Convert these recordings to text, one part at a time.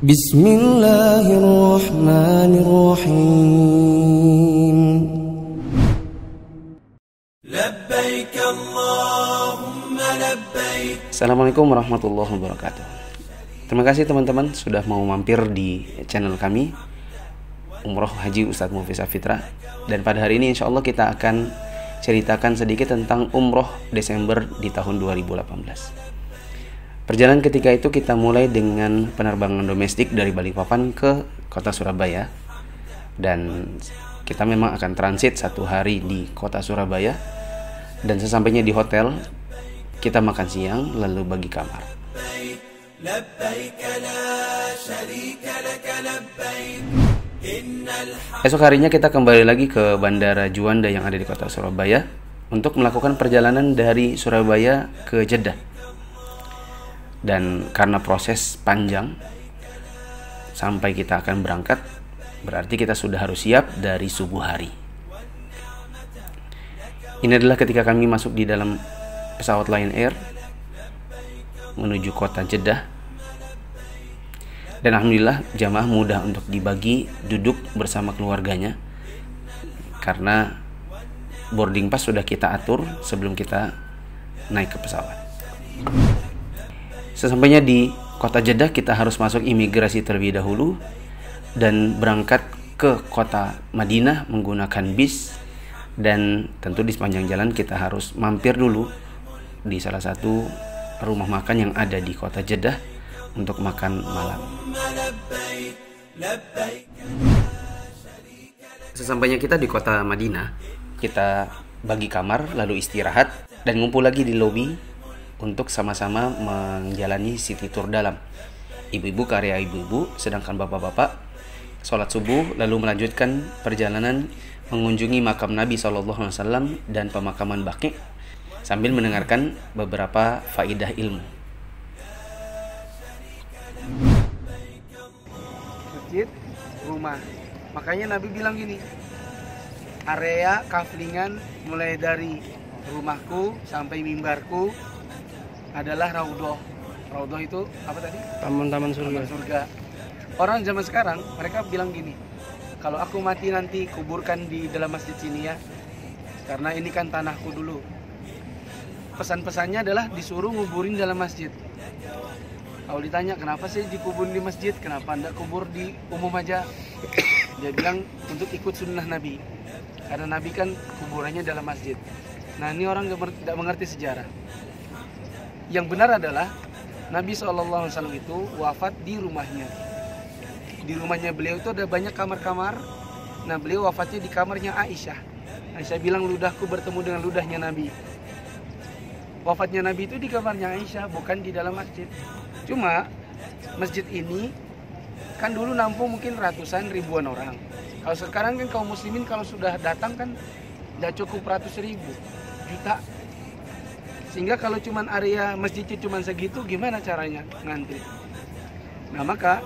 Bismillahirrahmanirrahim. Labbaik Allahumma labbaik. Assalamualaikum warahmatullahi wabarakatuh. Terima kasih teman-teman sudah mau mampir di channel kami Umroh Haji Ustadz Mufiz Afitra. Dan pada hari ini insya Allah kita akan ceritakan sedikit tentang Umroh Desember di tahun 2018. Perjalanan ketika itu kita mulai dengan penerbangan domestik dari Balikpapan ke kota Surabaya. Dan kita memang akan transit 1 hari di kota Surabaya. Dan sesampainya di hotel, kita makan siang lalu bagi kamar. Esok harinya kita kembali lagi ke Bandara Juanda yang ada di kota Surabaya untuk melakukan perjalanan dari Surabaya ke Jeddah. Dan karena proses panjang sampai kita akan berangkat, berarti kita sudah harus siap dari subuh hari. Ini adalah ketika kami masuk di dalam pesawat Lion Air menuju kota Jeddah. Dan alhamdulillah jamaah mudah untuk dibagi duduk bersama keluarganya, karena boarding pass sudah kita atur sebelum kita naik ke pesawat. Sesampainya di kota Jeddah, kita harus masuk imigrasi terlebih dahulu dan berangkat ke kota Madinah menggunakan bis. Dan tentu di sepanjang jalan kita harus mampir dulu di salah satu rumah makan yang ada di kota Jeddah untuk makan malam. Sesampainya kita di kota Madinah, kita bagi kamar lalu istirahat dan ngumpul lagi di lobi untuk sama-sama menjalani city tour dalam. Ibu-ibu ke area ibu-ibu, sedangkan bapak-bapak sholat subuh lalu melanjutkan perjalanan mengunjungi makam Nabi SAW dan pemakaman Baqi sambil mendengarkan beberapa faidah ilmu. Masjid, rumah. Makanya Nabi bilang gini, area kaflingan mulai dari rumahku sampai mimbarku adalah raudhah. Raudhah itu apa tadi? Taman-taman surga. Taman surga. Orang zaman sekarang mereka bilang gini, kalau aku mati nanti kuburkan di dalam masjid sini ya, karena ini kan tanahku dulu. Pesan-pesannya adalah disuruh nguburin dalam masjid. Kalau ditanya kenapa sih dikuburin di masjid, kenapa anda kubur di umum aja? Dia bilang untuk ikut sunnah Nabi, karena Nabi kan kuburannya dalam masjid. Nah ini orang tidak mengerti sejarah. Yang benar adalah Nabi SAW itu wafat di rumahnya. Di rumahnya beliau itu ada banyak kamar-kamar. Nah beliau wafatnya di kamarnya Aisyah. Aisyah bilang ludahku bertemu dengan ludahnya Nabi. Wafatnya Nabi itu di kamarnya Aisyah, bukan di dalam masjid. Cuma masjid ini kan dulu nampung mungkin ratusan ribuan orang. Kalau sekarang kan kaum muslimin kalau sudah datang kan udah cukup ratus ribu, juta. Sehingga kalau cuman area masjidnya cuman segitu, gimana caranya ngantri? Nah maka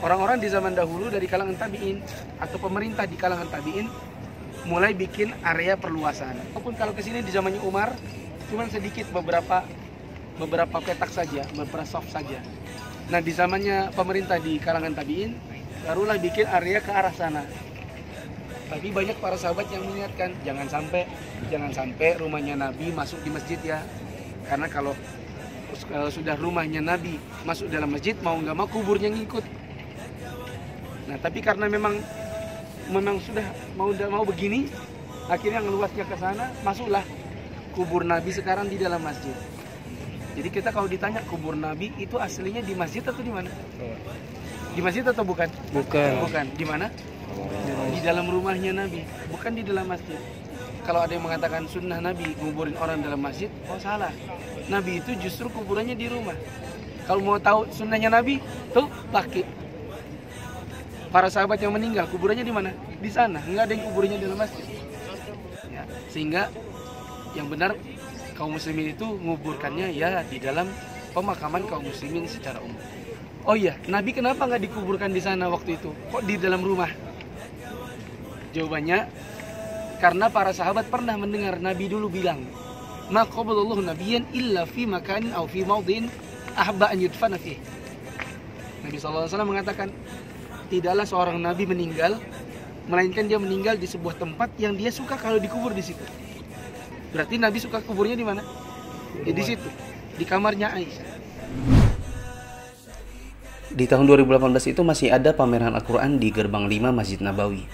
orang-orang di zaman dahulu dari kalangan tabi'in atau pemerintah di kalangan tabi'in mulai bikin area perluasan. Walaupun kalau kesini di zamannya Umar cuman sedikit, beberapa petak saja, beberapa soft saja. Nah di zamannya pemerintah di kalangan tabi'in barulah bikin area ke arah sana. Tapi banyak para sahabat yang mengingatkan jangan sampai rumahnya Nabi masuk di masjid ya. Karena kalau sudah rumahnya Nabi masuk dalam masjid, mau nggak mau kuburnya ngikut. Nah tapi karena memang sudah mau begini, akhirnya ngeluasnya ke sana, masuklah kubur Nabi sekarang di dalam masjid. Jadi kita kalau ditanya kubur Nabi itu aslinya di masjid atau di mana? Di masjid atau bukan? Bukan. Di mana? Di dalam rumahnya Nabi, bukan di dalam masjid. Kalau ada yang mengatakan sunnah Nabi nguburin orang dalam masjid, oh salah. Nabi itu justru kuburannya di rumah. Kalau mau tahu sunnahnya Nabi, tuh Baqi. Para sahabat yang meninggal kuburannya di mana? Di sana. Nggak ada yang kuburannya di dalam masjid. Ya, sehingga yang benar kaum muslimin itu nguburkannya ya di dalam pemakaman kaum muslimin secara umum. Oh iya, Nabi kenapa nggak dikuburkan di sana waktu itu? Kok di dalam rumah? Jawabannya, karena para sahabat pernah mendengar Nabi dulu bilang, ma qabalallahu nabiyyan illa fi makanin aw fi mawdin ahabba an yudfana fih. Nabi SAW mengatakan, tidaklah seorang nabi meninggal melainkan dia meninggal di sebuah tempat yang dia suka kalau dikubur di situ. Berarti Nabi suka kuburnya di mana? Ya, di situ, di kamarnya Aisyah. Di tahun 2018 itu masih ada pameran Al-Quran di gerbang 5 Masjid Nabawi.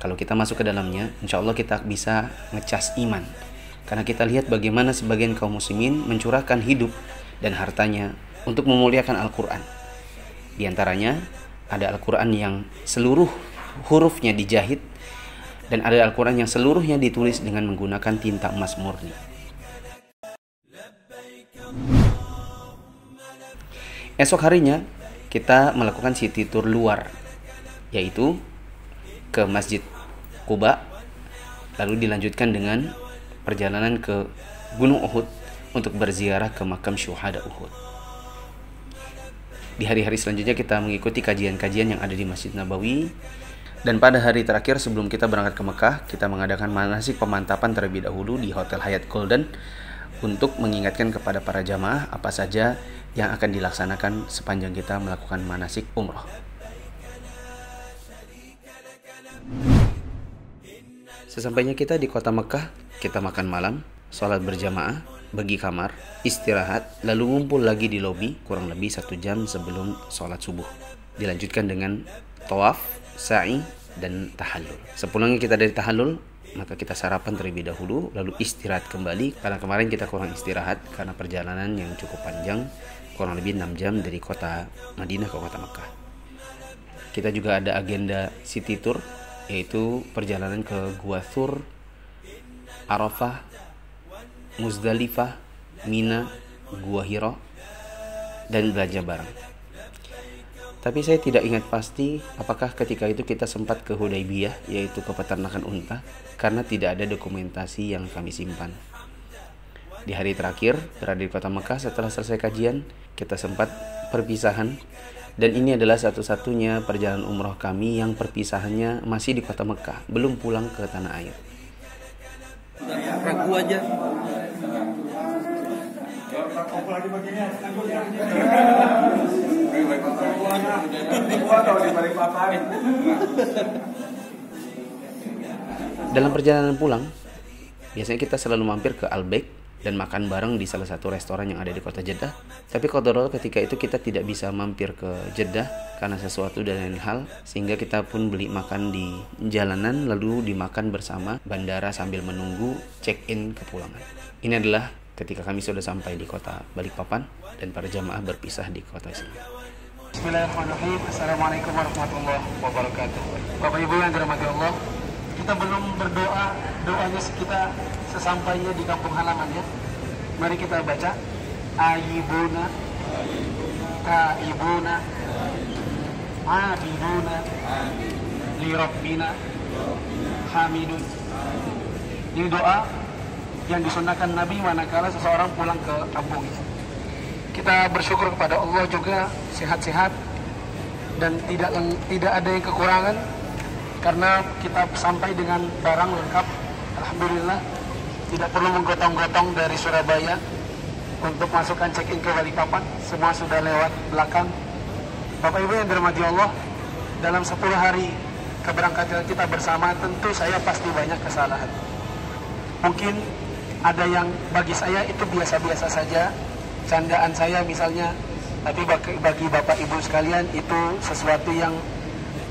Kalau kita masuk ke dalamnya, insya Allah kita bisa ngecas iman. Karena kita lihat bagaimana sebagian kaum muslimin mencurahkan hidup dan hartanya untuk memuliakan Al-Quran. Di antaranya ada Al-Quran yang seluruh hurufnya dijahit, dan ada Al-Quran yang seluruhnya ditulis dengan menggunakan tinta emas murni. Esok harinya kita melakukan city tour luar, yaitu ke Masjid Quba, lalu dilanjutkan dengan perjalanan ke Gunung Uhud untuk berziarah ke makam syuhada Uhud. Di hari-hari selanjutnya kita mengikuti kajian-kajian yang ada di Masjid Nabawi. Dan pada hari terakhir sebelum kita berangkat ke Mekah, kita mengadakan manasik pemantapan terlebih dahulu di Hotel Hyatt Golden untuk mengingatkan kepada para jamaah apa saja yang akan dilaksanakan sepanjang kita melakukan manasik umroh. Sesampainya kita di kota Mekah, kita makan malam, sholat berjamaah, bagi kamar, istirahat, lalu ngumpul lagi di lobi kurang lebih 1 jam sebelum sholat subuh. Dilanjutkan dengan tawaf, sa'i, dan tahallul. Sepulangnya kita dari tahallul, maka kita sarapan terlebih dahulu, lalu istirahat kembali. Karena kemarin kita kurang istirahat karena perjalanan yang cukup panjang, kurang lebih 6 jam dari kota Madinah ke kota Mekah. Kita juga ada agenda city tour, yaitu perjalanan ke Gua Thur, Arafah, Muzdalifah, Mina, Gua Hira, dan belanja barang. Tapi saya tidak ingat pasti apakah ketika itu kita sempat ke Hudaybiyah, yaitu ke peternakan unta, karena tidak ada dokumentasi yang kami simpan. Di hari terakhir berada di kota Mekah setelah selesai kajian, kita sempat perpisahan, dan ini adalah satu-satunya perjalanan umroh kami yang perpisahannya masih di kota Mekah, belum pulang ke tanah air. Ragu aja. Dalam perjalanan pulang, biasanya kita selalu mampir ke Al-Baik dan makan bareng di salah satu restoran yang ada di kota Jeddah. Tapi qadarullah ketika itu kita tidak bisa mampir ke Jeddah karena sesuatu dan lain hal, sehingga kita pun beli makan di jalanan lalu dimakan bersama bandara sambil menunggu check-in kepulangan. Ini adalah ketika kami sudah sampai di kota Balikpapan dan para jamaah berpisah di kota sini. Bismillahirrahmanirrahim. Assalamualaikum warahmatullahi wabarakatuh. Bapak Ibu yang dirahmati Allah, kita belum berdoa, doanya kita sesampainya di kampung halamannya. Mari kita baca Ayibuna, Taibuna, Abiduna, Lirabbina, Hamidun. Ini doa yang disunahkan Nabi manakala seseorang pulang ke kampung. Kita bersyukur kepada Allah juga sehat-sehat dan tidak ada yang kekurangan, karena kita sampai dengan barang lengkap. Alhamdulillah, tidak perlu menggotong-gotong dari Surabaya untuk masukkan check-in ke Balikpapan. Semua sudah lewat belakang. Bapak Ibu yang dirahmati Allah, dalam 10 hari keberangkatan kita bersama, tentu saya pasti banyak kesalahan. Mungkin ada yang bagi saya itu biasa-biasa saja, candaan saya misalnya, tapi bagi Bapak Ibu sekalian itu sesuatu yang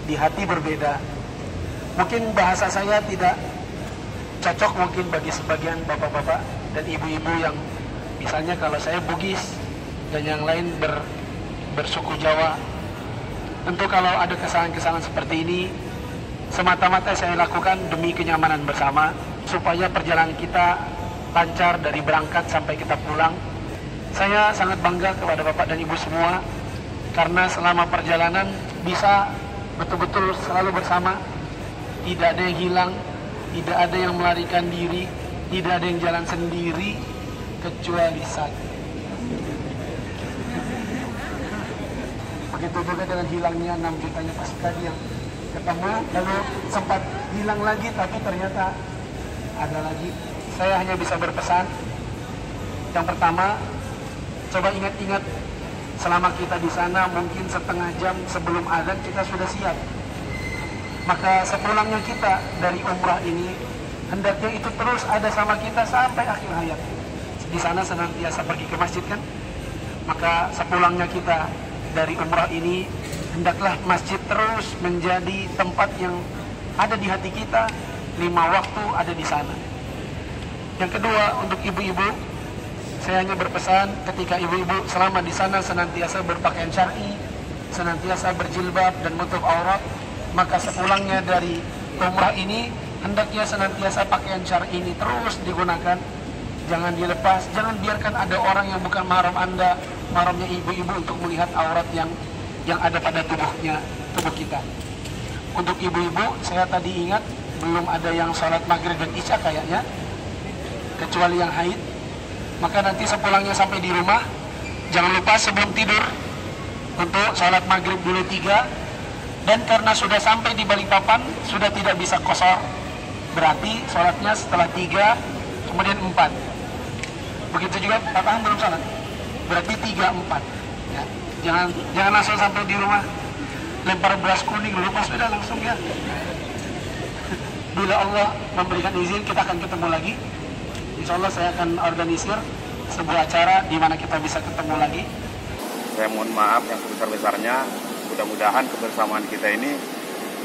di hati berbeda. Mungkin bahasa saya tidak cocok mungkin bagi sebagian bapak-bapak dan ibu-ibu yang misalnya kalau saya Bugis dan yang lain bersuku Jawa. Tentu kalau ada kesalahan-kesalahan seperti ini, semata-mata saya lakukan demi kenyamanan bersama, supaya perjalanan kita lancar dari berangkat sampai kita pulang. Saya sangat bangga kepada Bapak dan Ibu semua, karena selama perjalanan bisa betul-betul selalu bersama. Tidak ada yang hilang, tidak ada yang melarikan diri, tidak ada yang jalan sendiri, kecuali satu. Begitu juga dengan hilangnya 6 jutanya pasukan yang ketemu, lalu sempat hilang lagi, tapi ternyata ada lagi. Saya hanya bisa berpesan, yang pertama, coba ingat-ingat selama kita di sana mungkin setengah jam sebelum azan kita sudah siap. Maka sepulangnya kita dari umrah ini, hendaknya itu terus ada sama kita sampai akhir hayat. Di sana senantiasa pergi ke masjid kan? Maka sepulangnya kita dari umrah ini, hendaklah masjid terus menjadi tempat yang ada di hati kita, 5 waktu ada di sana. Yang kedua, untuk ibu-ibu, saya hanya berpesan ketika ibu-ibu selama di sana senantiasa berpakaian syar'i, senantiasa berjilbab dan menutup aurat, maka sepulangnya dari umrah ini hendaknya senantiasa pakaian syar'i ini terus digunakan, jangan dilepas, jangan biarkan ada orang yang bukan mahram Anda, mahramnya ibu-ibu untuk melihat aurat yang ada pada tubuh kita. Untuk ibu-ibu, saya tadi ingat belum ada yang sholat maghrib dan isya kayaknya, kecuali yang haid. Maka nanti sepulangnya sampai di rumah, jangan lupa sebelum tidur untuk sholat maghrib dulu 3. Dan karena sudah sampai di Balikpapan, sudah tidak bisa qashar, berarti sholatnya setelah 3, kemudian 4. Begitu juga Patahan belum sholat, berarti 3, 4 ya. Jangan langsung sampai di rumah lempar beras kuning, lupa sudah langsung ya. Bila Allah memberikan izin, kita akan ketemu lagi. Insya Allah saya akan organisir sebuah acara di mana kita bisa ketemu lagi. Saya mohon maaf yang sebesar-besarnya. Mudah-mudahan kebersamaan kita ini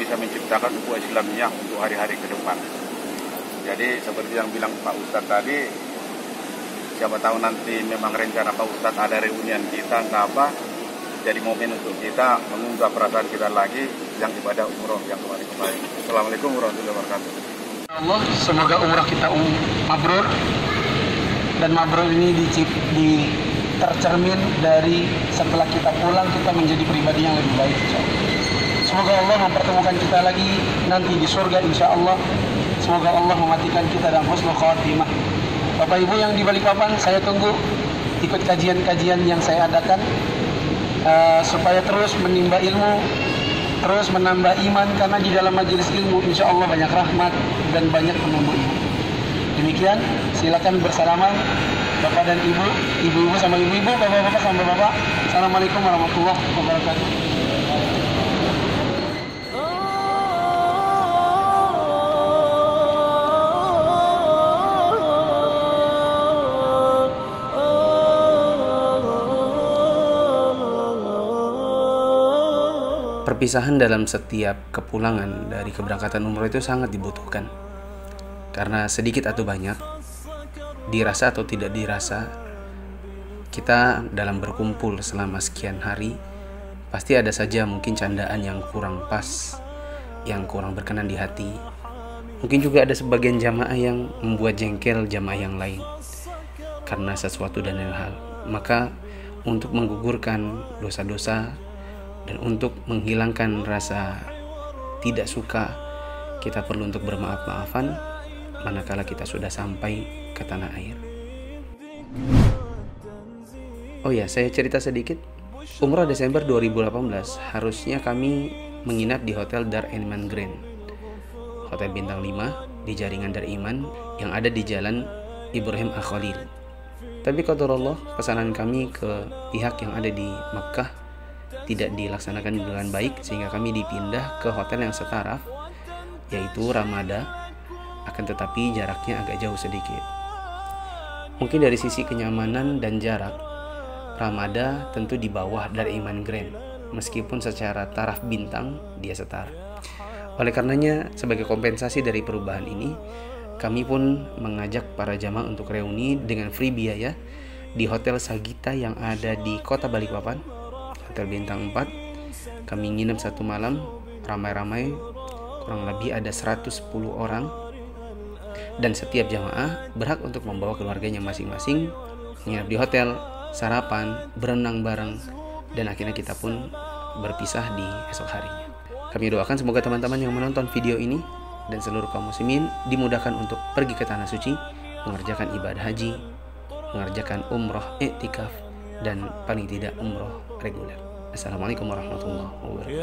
bisa menciptakan ukhuwah Islamiyah untuk hari-hari ke depan. Jadi seperti yang bilang Pak Ustadz tadi, siapa tahu nanti memang rencana Pak Ustadz ada reunian kita, entah apa, jadi momen untuk kita mengunggah perasaan kita lagi yang ibadah umroh yang kemarin-kemarin. Assalamualaikum warahmatullahi wabarakatuh. Allah, semoga umrah kita mabrur, dan mabrur ini tercermin dari setelah kita pulang kita menjadi pribadi yang lebih baik, insyaallah. Semoga Allah mempertemukan kita lagi nanti di surga, insyaallah. Semoga Allah mematikan kita dalam husnul khatimah. Bapak Ibu yang di Balikpapan, saya tunggu ikut kajian-kajian yang saya adakan supaya terus menimba ilmu, terus menambah iman, karena di dalam majelis ilmu insyaallah banyak rahmat dan banyak penumbuh ilmu. Demikian, silakan bersalaman Bapak dan Ibu, ibu-ibu sama ibu-ibu, bapak-bapak sama bapak. Assalamualaikum warahmatullahi wabarakatuh. Perpisahan dalam setiap kepulangan dari keberangkatan umroh itu sangat dibutuhkan. Karena sedikit atau banyak, dirasa atau tidak dirasa, kita dalam berkumpul selama sekian hari, pasti ada saja mungkin candaan yang kurang pas, yang kurang berkenan di hati. Mungkin juga ada sebagian jamaah yang membuat jengkel jamaah yang lain karena sesuatu dan lain hal. Maka untuk menggugurkan dosa-dosa dan untuk menghilangkan rasa tidak suka, kita perlu untuk bermaaf-maafan manakala kita sudah sampai ke tanah air. Oh ya, saya cerita sedikit. Umrah Desember 2018 harusnya kami menginap di Hotel Dar Iman Grand, hotel bintang 5 di jaringan Dar Iman yang ada di Jalan Ibrahim Al-Khalil. Tapi qadarullah, pesanan kami ke pihak yang ada di Mekah tidak dilaksanakan dengan baik, sehingga kami dipindah ke hotel yang setaraf, yaitu Ramada, akan tetapi jaraknya agak jauh sedikit. Mungkin dari sisi kenyamanan dan jarak, Ramada tentu di bawah dari Iman Grand, meskipun secara taraf bintang dia setara. Oleh karenanya, sebagai kompensasi dari perubahan ini, kami pun mengajak para jamaah untuk reuni dengan free biaya di Hotel Sagita yang ada di Kota Balikpapan, Hotel Bintang 4. Kami nginep 1 malam, ramai-ramai, kurang lebih ada 110 orang. Dan setiap jamaah berhak untuk membawa keluarganya masing-masing, menginap di hotel, sarapan, berenang bareng, dan akhirnya kita pun berpisah di esok harinya. Kami doakan semoga teman-teman yang menonton video ini dan seluruh kaum muslimin dimudahkan untuk pergi ke tanah suci, mengerjakan ibadah haji, mengerjakan umroh i'tikaf, dan paling tidak umroh reguler. Assalamualaikum warahmatullahi wabarakatuh.